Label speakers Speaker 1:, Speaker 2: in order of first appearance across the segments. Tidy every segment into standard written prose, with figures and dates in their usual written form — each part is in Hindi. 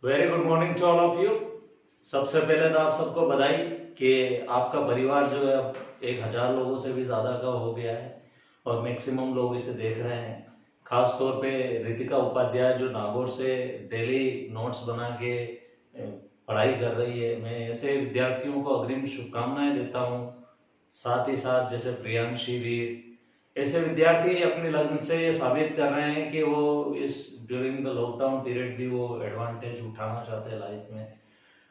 Speaker 1: Very good morning to all of you. सबसे पहले तो आप सबको बधाई कि आपका परिवार जो है अब 1000 लोगों से भी ज़्यादा का हो गया है और मैक्सिमम लोग इसे देख रहे हैं। खास तौर पे रितिका उपाध्याय जो नागौर से डेली नोट्स बना के पढ़ाई कर रही है, मैं ऐसे विद्यार्थियों को अग्रिम शुभकामनाएं देता हूँ। साथ ही साथ जैसे प्रियांशी भी, ऐसे विद्यार्थी अपने लगन से ये साबित कर रहे हैं कि वो इस ड्यूरिंग द लॉकडाउन पीरियड भी वो एडवांटेज उठाना चाहते हैं लाइफ में।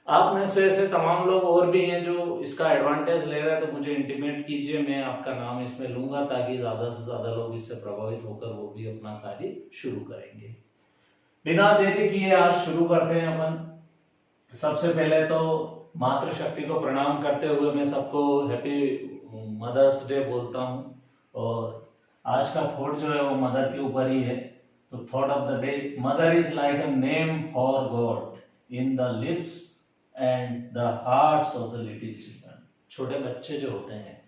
Speaker 1: आप में से ऐसे तमाम लोग और भी हैं जो इसका एडवांटेज ले रहे हैं, तो मुझे इंटीमेट कीजिए, मैं आपका नाम इसमें लूंगा ताकि ज़्यादा से ज़्यादा लोग इससे प्रभावित होकर वो भी अपना कार्य शुरू करेंगे। बिना देरी किए आज शुरू करते हैं अपन। सबसे पहले तो मातृशक्ति को प्रणाम करते हुए मैं सबको हैप्पी मदर्स डे बोलता हूँ। और आज का थॉट जो है वो मदर के ऊपर ही है। तो thought of the day, mother is like a name for God in the lips and the hearts of the little children. छोटे बच्चे जो होते हैं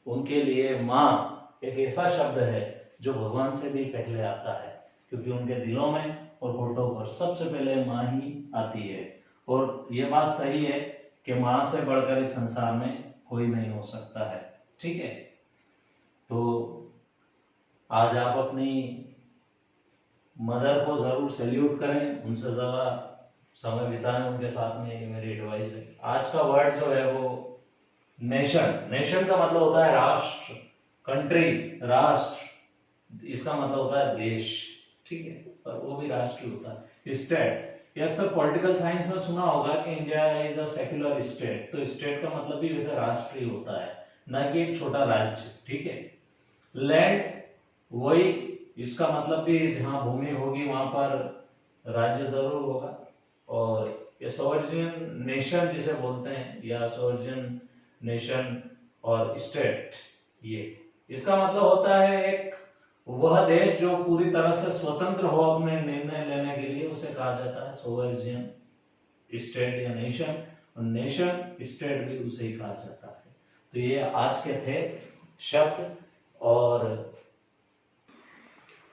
Speaker 1: उनके लिए माँ एक ऐसा शब्द है जो भगवान से भी पहले आता है, क्योंकि उनके दिलों में और होठों पर सबसे पहले माँ ही आती है। और ये बात सही है कि माँ से बढ़कर इस संसार में कोई नहीं हो सकता है। ठीक है, तो आज आप अपनी मदर को जरूर सैल्यूट करें, उनसे ज़रा समय बिताएं उनके साथ में, ये मेरी एडवाइस है। आज का वर्ड जो है वो नेशन। नेशन का मतलब होता है राष्ट्र, कंट्री, राष्ट्र। इसका मतलब होता है देश, ठीक है, पर वो भी राष्ट्र होता है। स्टेट, ये अक्सर पॉलिटिकल साइंस में सुना होगा कि India is a secular state, तो स्टेट का मतलब भी वैसे राष्ट्र ही होता है, ना कि एक छोटा राज्य। ठीक है, लैंड, वही इसका मतलब भी जहां भूमि होगी वहां पर राज्य जरूर होगा। और ये सोवर्जिन नेशन जिसे बोलते हैं, या सोवर्जिन नेशन और स्टेट, ये इसका मतलब होता है एक वह देश जो पूरी तरह से स्वतंत्र हो अपने निर्णय लेने के लिए, उसे कहा जाता है सोवर्जिन स्टेट या नेशन। और नेशन स्टेट भी उसे ही कहा जाता है। तो ये आज के थे शब्द। और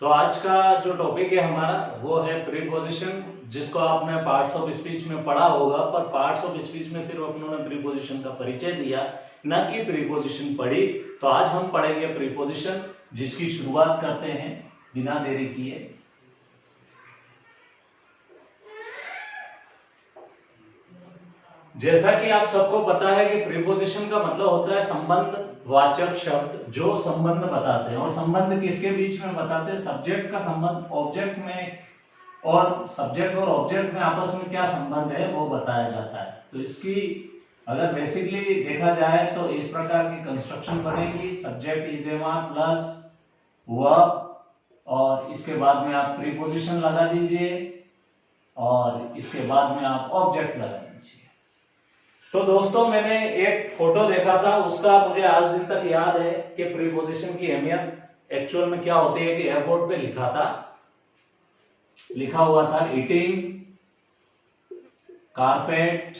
Speaker 1: तो आज का जो टॉपिक है हमारा वो है प्रीपोजिशन, जिसको आपने पार्ट्स ऑफ स्पीच में पढ़ा होगा, पर पार्ट्स ऑफ स्पीच में सिर्फ उन्होंने प्रीपोजिशन का परिचय दिया, न कि प्रीपोजिशन पढ़ी। तो आज हम पढ़ेंगे प्रीपोजिशन, जिसकी शुरुआत करते हैं बिना देरी किए। जैसा कि आप सबको पता है कि प्रीपोजिशन का मतलब होता है संबंध वाचक शब्द जो संबंध बताते हैं। और संबंध किसके बीच में बताते हैं? सब्जेक्ट का संबंध ऑब्जेक्ट में, और सब्जेक्ट और ऑब्जेक्ट में आपस में क्या संबंध है वो बताया जाता है। तो इसकी अगर बेसिकली देखा जाए तो इस प्रकार की कंस्ट्रक्शन बनेगी। Subject is a one plus verb, और इसके बाद में आप प्रीपोजिशन लगा दीजिए, और इसके बाद में आप ऑब्जेक्ट लगा दीजिए। तो दोस्तों, मैंने एक फोटो देखा था, उसका मुझे आज दिन तक याद है कि प्रीपोजिशन की अहमियत एक्चुअल में क्या होती है। कि एयरपोर्ट पे लिखा हुआ था ईटिंग कारपेट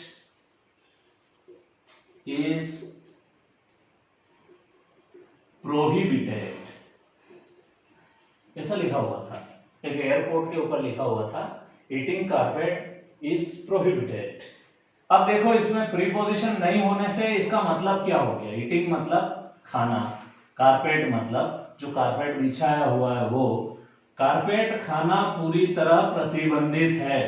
Speaker 1: इज प्रोहिबिटेड, ऐसा लिखा हुआ था। एक एयरपोर्ट के ऊपर लिखा हुआ था ईटिंग कारपेट इज प्रोहिबिटेड। अब देखो, इसमें प्रीपोजिशन नहीं होने से इसका मतलब क्या हो गया? ईटिंग मतलब खाना, कारपेट मतलब जो कारपेट बिछाया हुआ है वो, कारपेट खाना पूरी तरह प्रतिबंधित है।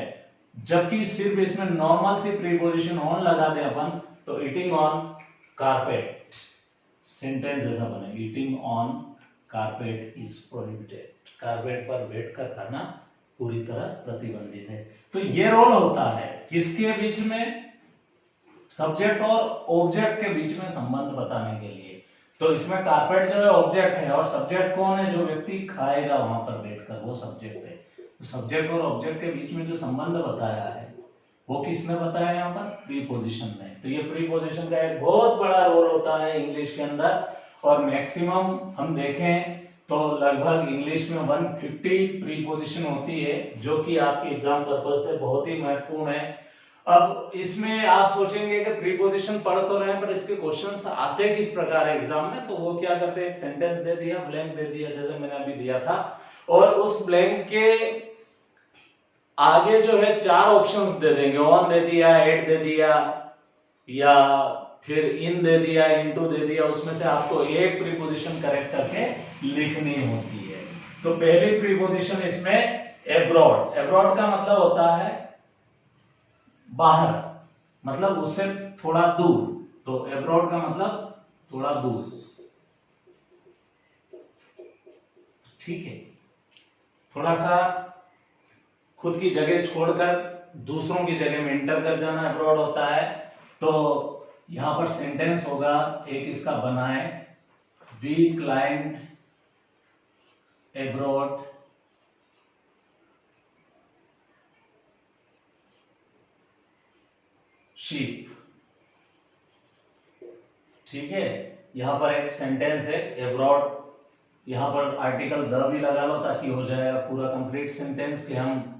Speaker 1: जबकि सिर्फ इसमें नॉर्मल सी प्रीपोजिशन ऑन लगा दे अपन, तो ईटिंग ऑन कारपेट, सेंटेंस ऐसा बनेगा, eating on carpet is prohibited. Carpet पर बैठकर खाना पूरी तरह प्रतिबंधित है। तो ये रोल होता है किसके बीच में? सब्जेक्ट और ऑब्जेक्ट के बीच में संबंध बताने के लिए। तो इसमें कारपेट जो है ऑब्जेक्ट है, और सब्जेक्ट कौन है? जो व्यक्ति खाएगा वहां पर बैठकर, वो सब्जेक्ट है। तो सब्जेक्ट और ऑब्जेक्ट के बीच में जो संबंध बताया है वो किसने बताया? यहाँ पर प्रीपोजिशन ने। तो ये प्रीपोजिशन का एक बहुत बड़ा रोल होता है इंग्लिश के अंदर। और मैक्सिमम हम देखें तो लगभग इंग्लिश में 150 प्रीपोजिशन होती है, जो कि आपके एग्जाम पर्पज से बहुत ही महत्वपूर्ण है। अब इसमें आप सोचेंगे कि प्रीपोजिशन पढ़ तो रहे हैं, पर इसके क्वेश्चंस आते किस प्रकार है एग्जाम में? तो वो क्या करते हैं, एक सेंटेंस दे दिया, ब्लैंक दे दिया, जैसे मैंने अभी दिया था, और उस ब्लैंक के आगे जो है 4 ऑप्शंस दे देंगे, 1 दे दिया, 8 दे दिया, या फिर इन दे दिया, इनटू दे दिया, उसमें से आपको एक प्रीपोजिशन करेक्ट करके लिखनी होती है। तो पहली प्रीपोजिशन इसमें एब्रॉड। एब्रॉड का मतलब होता है बाहर, मतलब उससे थोड़ा दूर। तो एब्रॉड का मतलब थोड़ा दूर, ठीक है। थोड़ा सा खुद की जगह छोड़कर दूसरों की जगह में इंटर कर जाना एब्रॉड होता है। तो यहां पर सेंटेंस होगा एक इसका बनाए, वी क्लाइंब एब्रॉड शीप, ठीक है। यहां पर एक सेंटेंस है एब्रॉड, यहां पर आर्टिकल द भी लगा लो ताकि हो जाएगा पूरा कंप्लीट सेंटेंस कि हम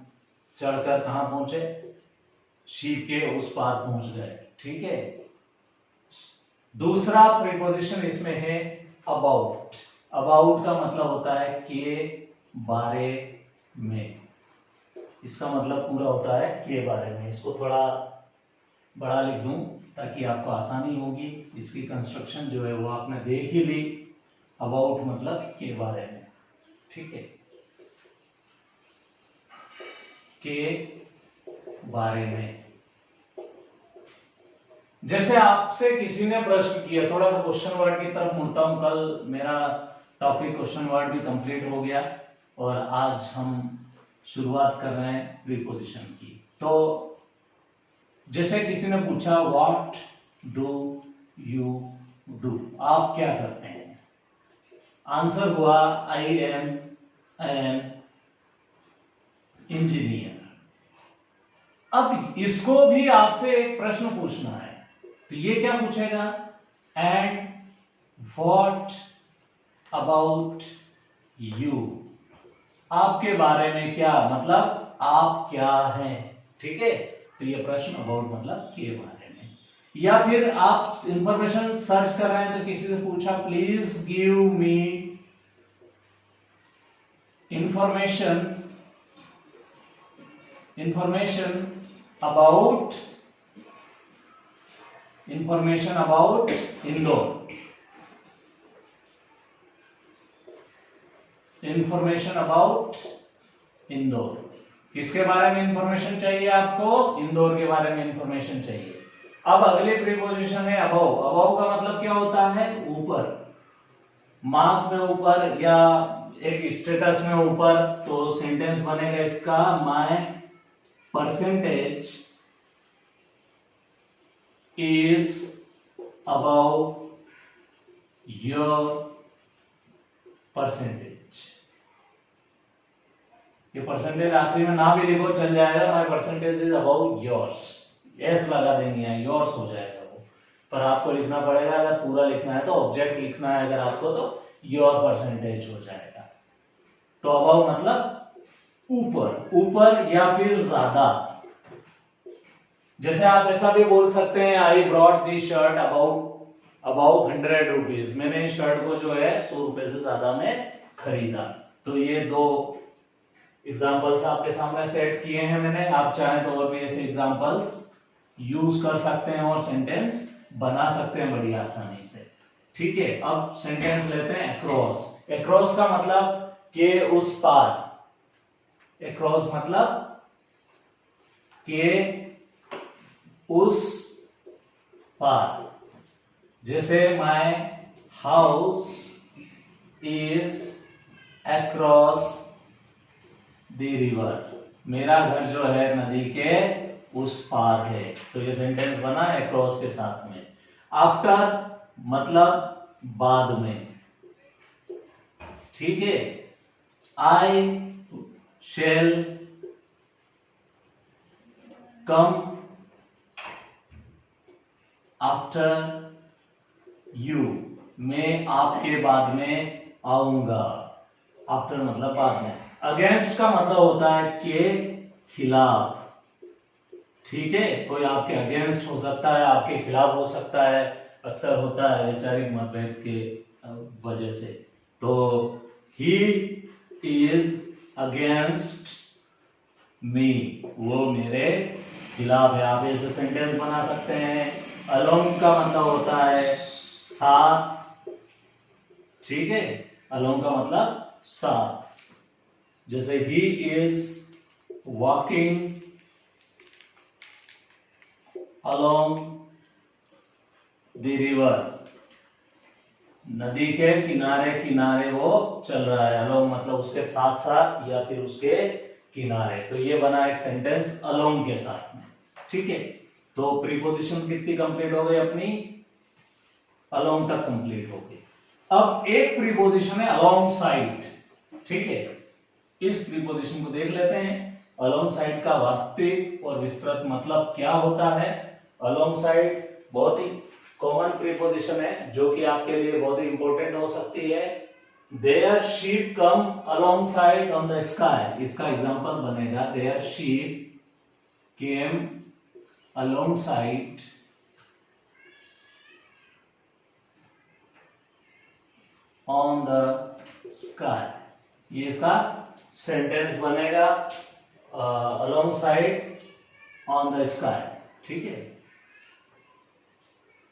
Speaker 1: चढ़कर कहां पहुंचे, शीप के उस पार पहुंच गए, ठीक है। दूसरा प्रीपोजिशन इसमें है अबाउट। अबाउट का मतलब होता है के बारे में, इसका मतलब पूरा होता है के बारे में। इसको थोड़ा बड़ा लिख दूं ताकि आपको आसानी होगी, इसकी कंस्ट्रक्शन जो है वो आपने देख ही ली। अबाउट मतलब के बारे में, ठीक है, के बारे में। जैसे आपसे किसी ने प्रश्न किया, थोड़ा सा क्वेश्चन वर्ड की तरफ मुड़ता हूं। कल मेरा टॉपिक क्वेश्चन वर्ड भी कंप्लीट हो गया और आज हम शुरुआत कर रहे हैं प्रीपोजिशन की। तो जैसे किसी ने पूछा व्हाट डू यू डू, आप क्या करते हैं? आंसर हुआ आई एम एन इंजीनियर। अब इसको भी आपसे एक प्रश्न पूछना है, तो ये क्या पूछेगा? एंड व्हाट अबाउट यू, आपके बारे में क्या, मतलब आप क्या हैं, ठीक है। तो ये प्रश्न अबाउट मतलब के बारे में। या फिर आप इंफॉर्मेशन सर्च कर रहे हैं तो किसी से पूछा please give me information about Indore, information about Indore. किसके बारे में इंफॉर्मेशन चाहिए आपको? इंदौर के बारे में इंफॉर्मेशन चाहिए। अब अगले प्रीपोजिशन है अबव। अबव का मतलब क्या होता है? ऊपर, मार्क में ऊपर या एक स्टेटस में ऊपर। तो सेंटेंस बनेगा इसका my percentage is above your percentage. ये परसेंटेज आखिरी में ना भी लिखो चल जाएगा, my percentage is about yours, S लगा देंगे यहाँ, योर्स हो जाएगा वो। पर आपको लिखना पड़ेगा, अगर पूरा लिखना है तो ऑब्जेक्ट लिखना है अगर आपको, तो योर परसेंटेज हो जाएगा। तो अबाउट मतलब ऊपर, ऊपर या फिर ज्यादा। जैसे आप ऐसा भी बोल सकते हैं I brought this shirt about 100 rupees, मैंने इस शर्ट को जो है 100 रुपए से ज्यादा में खरीदा। तो ये दो एग्जांपल्स आपके सामने सेट किए हैं मैंने। आप चाहें तो और भी ऐसे एग्जांपल्स यूज कर सकते हैं और सेंटेंस बना सकते हैं बड़ी आसानी से, ठीक है। अब सेंटेंस लेते हैं अक्रॉस। अक्रॉस का मतलब के उस पार। अक्रॉस मतलब के उस पार। जैसे my house is across the river, मेरा घर जो है नदी के उस पार है। तो ये सेंटेंस बना अक्रॉस के साथ में। आफ्टर मतलब बाद में, ठीक है। I shall come after you, मैं आपके बाद में आऊंगा। आफ्टर मतलब बाद में। अगेंस्ट का मतलब होता है के खिलाफ, ठीक है। कोई आपके अगेंस्ट हो सकता है, आपके खिलाफ हो सकता है, अक्सर होता है वैचारिक मतभेद के वजह से। तो ही इज अगेंस्ट मी, वो मेरे खिलाफ है। आप ऐसे सेंटेंस बना सकते हैं। अलोंग का मतलब होता है साथ, ठीक है, अलोंग का मतलब साथ। जैसे he is walking along the river, नदी के किनारे किनारे वो चल रहा है। अलोंग मतलब उसके साथ साथ या फिर उसके किनारे। तो ये बना एक सेंटेंस अलोंग के साथ में, ठीक है। तो प्रीपोजिशन कितनी कंप्लीट हो गई अपनी, अलोंग तक कंप्लीट हो गई। अब एक प्रीपोजिशन है अलोंग साइड, ठीक है। इस प्रीपोजिशन को देख लेते हैं। अलोंग साइड का वास्तविक और विस्तृत मतलब क्या होता है। अलोंग साइड बहुत ही कॉमन प्रीपोजिशन है जो कि आपके लिए बहुत ही इंपॉर्टेंट हो सकती है। Their ship come alongside on the sky, इसका एग्जांपल बनेगा their ship came alongside on the sky. ये इसका सेंटेंस बनेगा alongside on the sky, ठीक है।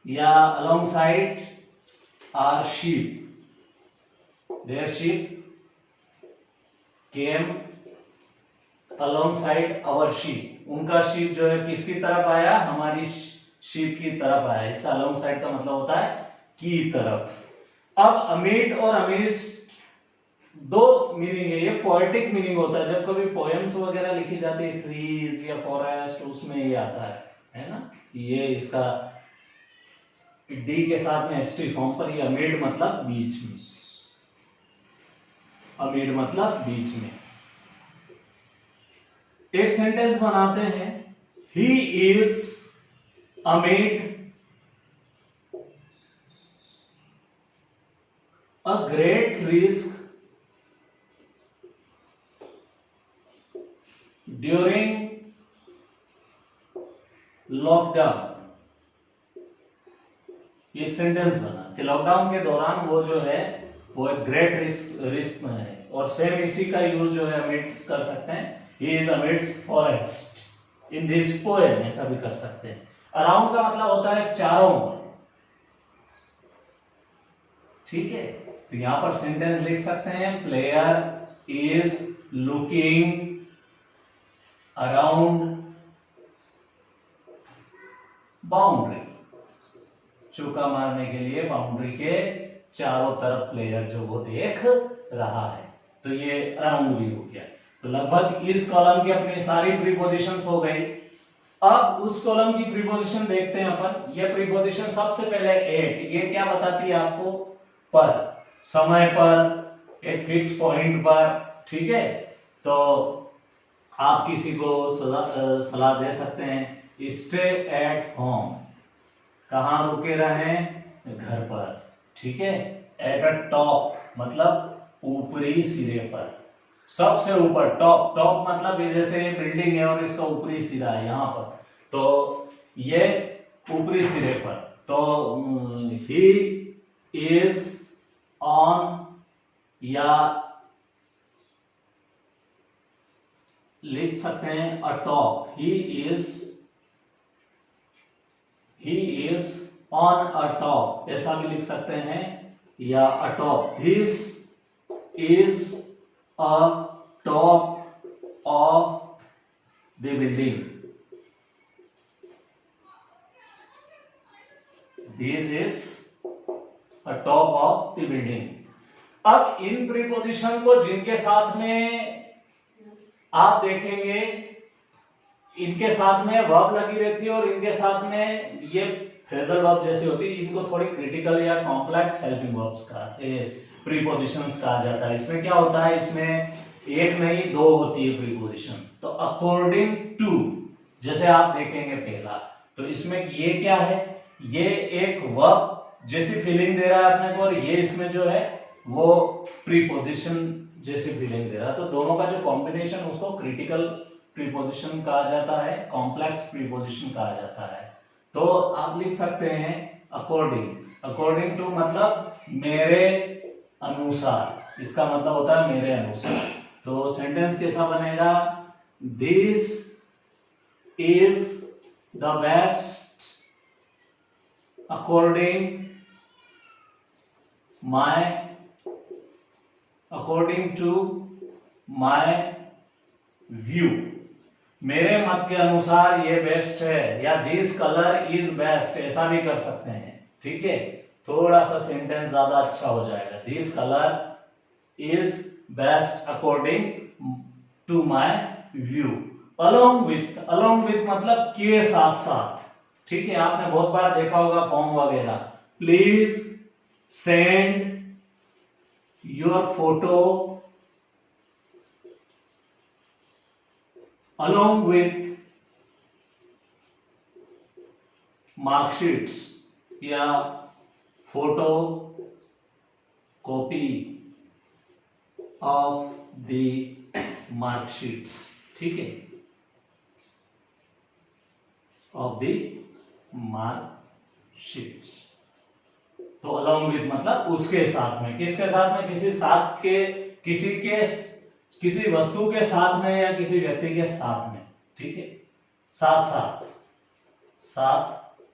Speaker 1: या alongside our ship, their ship came alongside our ship, उनका शीप जो है किसकी तरफ आया, हमारी शीप की तरफ आया। इसका अलोंगसाइड का मतलब होता है की तरफ। अब अमीड और अमीस्ट दो मीनिंग है, ये पोएटिक मीनिंग होता है। जब कभी पोएम्स वगैरह लिखी जाती है, ट्रीज या फॉरेस्ट, उसमें ये आता है ना। ये इसका डी के साथ में एसटी फॉर्म पर, ये अमीड मतलब बीच में, अमीड मतलब बीच में। एक सेंटेंस बनाते हैं, he is amid a great risk during lockdown. एक सेंटेंस बना कि लॉकडाउन के दौरान वो जो है वो एक ग्रेट रिस्क में है। और सेम इसी का यूज जो है अमिड्स कर सकते हैं, he is amidst forest in this poem, ऐसा भी कर सकते हैं। अराउंड का मतलब होता है चारों ओर, ठीक है। तो यहां पर सेंटेंस लिख सकते हैं, player is looking around boundary, चौका मारने के लिए बाउंड्री के चारों तरफ प्लेयर जो वो देख रहा है। तो ये अराउंड भी हो गया। तो लगभग इस कॉलम की अपनी सारी प्रीपोजिशंस हो गई। अब उस कॉलम की प्रीपोजिशन देखते हैं अपन। ये प्रीपोजिशन सबसे पहले एट, ये क्या बताती है आपको, पर, समय पर, एक फिक्स पॉइंट पर, ठीक है। तो आप किसी को सलाह दे सकते हैं, स्टे एट होम, कहां रुके रहें, घर पर, ठीक है। एट अ टॉप मतलब ऊपरी सिरे पर, सबसे ऊपर, टॉप, टॉप मतलब ये जैसे बिल्डिंग है और इसका ऊपरी सिरा है यहां पर, तो ये ऊपरी सिरे पर। तो ही इज ऑन, या लिख सकते हैं atop, he is on a top, ऐसा भी लिख सकते हैं, या atop, this is a top of the building, this is a top of the building. अब इन प्रीपोजिशन को जिनके साथ में आप देखेंगे, इनके साथ में वर्ब लगी रहती है और इनके साथ में ये फ्रेजल वर्ब जैसी होती है, इनको थोड़ी क्रिटिकल या कॉम्प्लेक्स हेल्पिंग वर्ब्स का प्रीपोजिशंस कहा जाता है। इसमें क्या होता है, इसमें एक नहीं दो होती है प्रीपोजिशन। तो अकॉर्डिंग टू, जैसे आप देखेंगे पहला, तो इसमें ये क्या है, ये एक वर्ब जैसी फीलिंग दे रहा है अपने को, और ये इसमें जो है वो प्रीपोजिशन जैसी फीलिंग दे रहा है। तो दोनों का जो कॉम्बिनेशन, उसको क्रिटिकल प्रीपोजिशन कहा जाता है, कॉम्प्लेक्स प्रीपोजिशन कहा जाता है। तो आप लिख सकते हैं अकॉर्डिंग, अकॉर्डिंग टू मतलब मेरे अनुसार, इसका मतलब होता है मेरे अनुसार। तो सेंटेंस कैसा बनेगा, this is the best according to my view, मेरे मत के अनुसार ये बेस्ट है, या दिस कलर इज बेस्ट, ऐसा भी कर सकते हैं। ठीक है, थोड़ा सा सेंटेंस ज्यादा अच्छा हो जाएगा। This colour is best according to my view. Along with मतलब के साथ साथ। ठीक है, आपने बहुत बार देखा होगा फॉर्म वगैरह, please send your photo along with marksheets या photo copy of the marksheets. ठीक है, ऑफ द मार्कशीट्स। तो along with मतलब उसके साथ में, किसके साथ में, किसी वस्तु के साथ में या किसी व्यक्ति के साथ में। ठीक है, साथ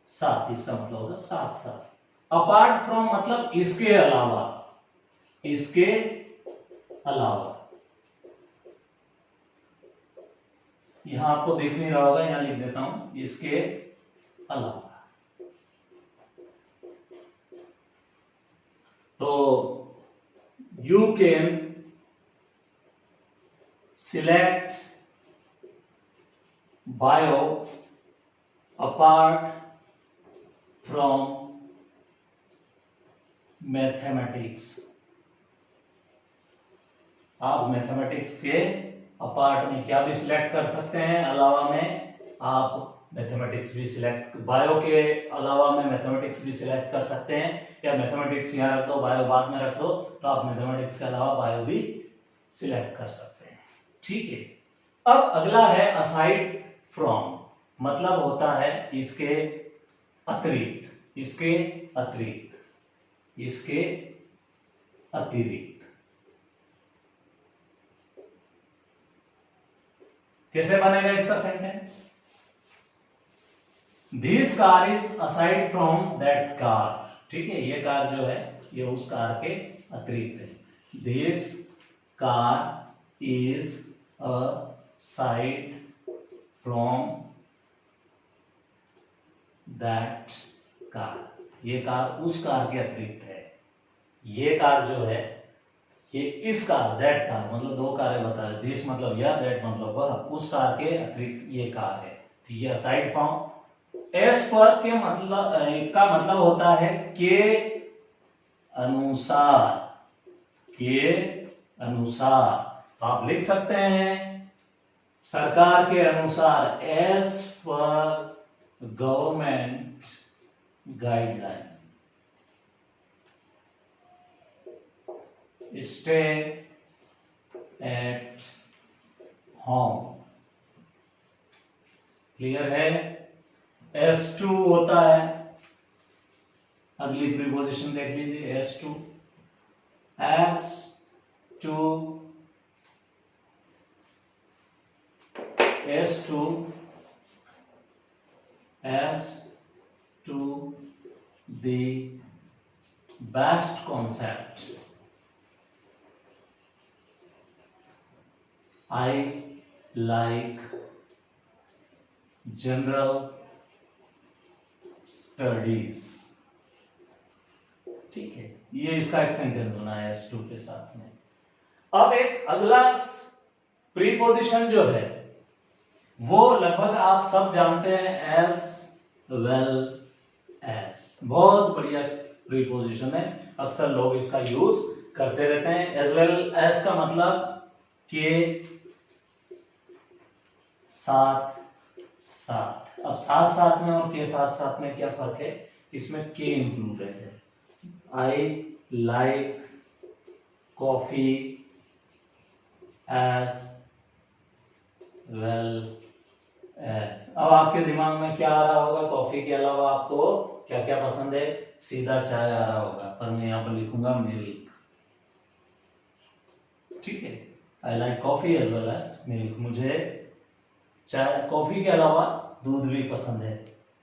Speaker 1: साथ इसका मतलब होगा साथ साथ। अपार्ट फ्रॉम मतलब इसके अलावा, यहां आपको दिख नहीं रहा होगा, यहां लिख देता हूं, इसके अलावा। तो you can select bio apart from mathematics। आप मैथमेटिक्स के अपार्ट में क्या भी सिलेक्ट कर सकते हैं, अलावा में आप मैथमेटिक्स भी सिलेक्ट, बायो के अलावा में मैथमेटिक्स भी सिलेक्ट कर सकते हैं, या मैथमेटिक्स यहाँ रख दो, बायो बाद में रख दो, तो आप मैथमेटिक्स के अलावा बायो भी सिलेक्ट कर सकते हैं। ठीक है, अब अगला है असाइड फ्रॉम, मतलब होता है इसके अतिरिक्त, कैसे बनेगा इसका sentence? This car is aside from that car. ठीक है, ये कार जो है ये उस कार के अतिरिक्त है। This car is aside from that car, ये कार उस कार के अतिरिक्त है। ये कार जो है ये इस कार, दैट कार मतलब दो कारें बता रहे, दिस मतलब यह, दैट मतलब वह, उस कार के अतिरिक्त ये कार है। तो ये असाइड फ्रॉम। एस पर के मतलब का मतलब होता है के अनुसार, आप लिख सकते हैं सरकार के अनुसार, as per government guideline. Stay at home. Clear है? S2 होता है, अगली प्रीपोजिशन देख लीजिए, S2 as to the best concept, I like general studies। ठीक है, ये इसका एक सेंटेंस बना है S2 के साथ में। अब एक अगला प्रीपोजिशन जो है वो लगभग आप सब जानते हैं, एज वेल एज। बहुत बढ़िया प्रीपोजिशन है, अक्सर लोग इसका यूज करते रहते हैं। एज वेल एज का मतलब के साथ साथ। अब साथ साथ में और के साथ साथ में क्या फर्क है? इसमें के इंक्लूडेड है। I like coffee as well as. अब आपके दिमाग में क्या आ रहा होगा? कॉफी के अलावा आपको क्या क्या पसंद है? सीधा चाय आ रहा होगा, पर मैं यहां पर लिखूंगा मिल्क। ठीक है, I like coffee as well as milk. मुझे चाय कॉफी के अलावा दूध भी पसंद है।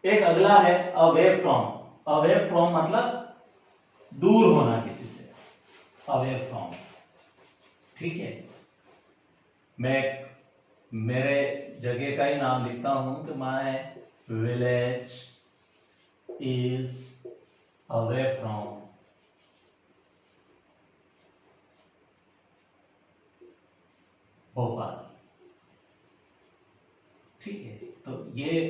Speaker 1: एक अगला है अवे फ्रॉम। अवे फ्रॉम मतलब दूर होना किसी से, अवे फ्रॉम। ठीक है, मैं मेरे जगह का ही नाम लिखता हूं कि my village is away from Bhopal. ठीक है, तो ये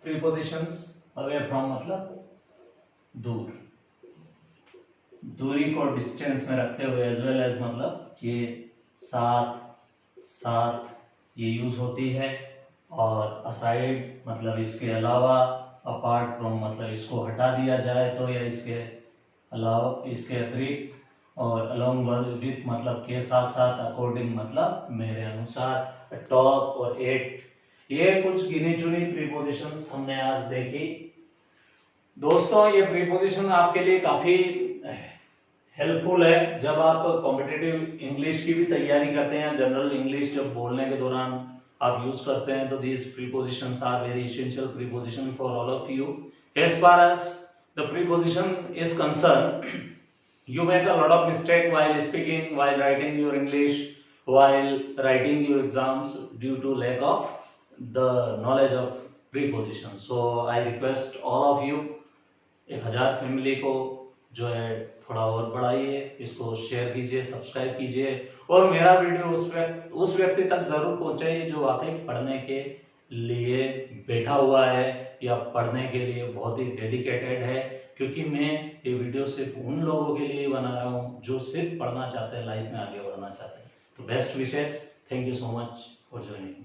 Speaker 1: प्रीपोजिशंस अवे फ्रॉम मतलब दूर, दूरी को डिस्टेंस में रखते हुए, एज वेल एज मतलब ये साथ साथ ये यूज होती है, और असाइड मतलब इसके अलावा, अपार्ट फ्रॉम मतलब इसको हटा दिया जाए तो, या इसके अलावा, इसके अतिरिक्त, और अलोंग विथ मतलब के साथ साथ, अकॉर्डिंग मतलब मेरे अनुसार, टॉप और एट। ये कुछ गिनी चुनी प्रीपोजिशंस हमने आज देखी। दोस्तों ये प्रीपोजिशन आपके लिए काफी हेल्पफुल है जब आप कॉम्पिटिटिव इंग्लिश की भी तैयारी करते हैं, जनरल इंग्लिश जब बोलने के दौरान आप यूज करते हैं, तो these prepositions are very essential preposition for all of you. As far as the preposition is concerned, you make a lot of mistake while speaking, while writing your English, while writing your exams due to lack of the knowledge of preposition. So I request all of you, 1000 family को जो है थोड़ा और बढ़ाइए, इसको शेयर कीजिए, सब्सक्राइब कीजिए, और मेरा वीडियो उस व्यक्ति तक जरूर पहुंचाइए जो वाकई पढ़ने के लिए बैठा हुआ है या पढ़ने के लिए बहुत ही डेडिकेटेड है, क्योंकि मैं ये वीडियो सिर्फ उन लोगों के लिए बना रहा हूँ जो सिर्फ पढ़ना चाहते हैं, लाइफ में आगे बढ़ना चाहते हैं। तो best wishes, thank you so much for joining.